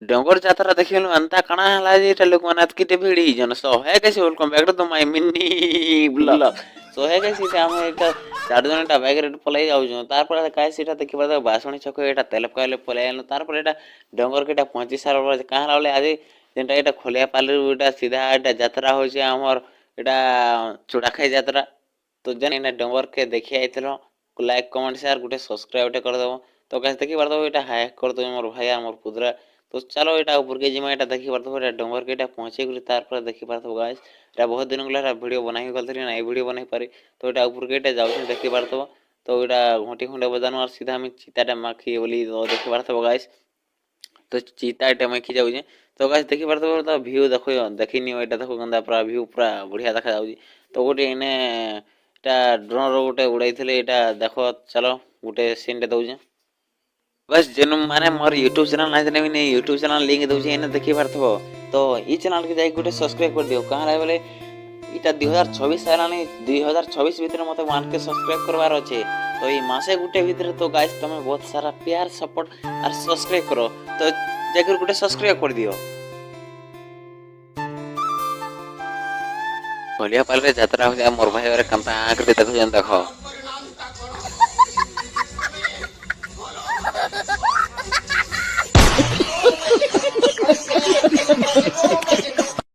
डोंगर जात्रा देखिलु अंता काना हला जे एटा लोक माने अतकिटे भिड़ी जन सो है कैसे welcome back to my mini blog सो है कैसे से हम एटा चार जन एटा बाइक रे पलाई जाउ जो तार पर काय सेटा देखि बा बासणी छक एटा तेल पकाले पलाई आनो तार पर एटा डोंगर केटा पहुंची सार पर काहला वाले आज जेनटा एटा खोलिया पाले एटा सीधा एटा यात्रा हो जे हमर एटा चुडाखाई यात्रा तो जन एना डोंगर के देखि आइतलो लाइक कमेंट शेयर गुटे सब्सक्राइब कर दबो तो गाइस देखि बार दो एटा हाय कर दो मोर भाई मोर पुदरा तो चलो एटा ऊपर के जिमा एटा देखि पारथो एटा डोंगर के एटा पहुंचे गुली तार पर देखि पारथो गाइस एटा बहुत दिन गला वीडियो बनाई गल थरी ना ए वीडियो बनाई पारी तो एटा ऊपर के एटा जाउ देखि पारथो तो एटा घोटी खुंडे बजानो और सीधा में चीताटा माखी बोली तो देखि पारथो गाइस तो चीताटा माखी जाउ जे तो गाइस देखि पारथो तो व्यू देखो देखिनी एटा देखो गंदा पूरा व्यू पूरा बढ़िया देखा जाउ तो गोटे इने एटा ड्रोन रो गोटे उड़ाइथिले एटा देखो चलो गोटे सीन दे दउ जे बस जेनु माने मोर यूट्यूब चैनल नाही देने ने यूट्यूब चैनल लिंक दउछि एने देखि पारथबो तो ई चैनल के जाई गुटे सब्सक्राइब कर दियो कहां रे बोले इटा 2024 आलानी 2024 भीतर मते 1 के सब्सक्राइब करवार अछि तो ई मासे गुटे भीतर तो गाइस तमे बहुत सारा प्यार सपोर्ट और सब्सक्राइब करो तो जाकर गुटे सब्सक्राइब कर दियो भलिया पाले यात्रा हो जा मोर भाई रे कंता आकरे देखो जन देखो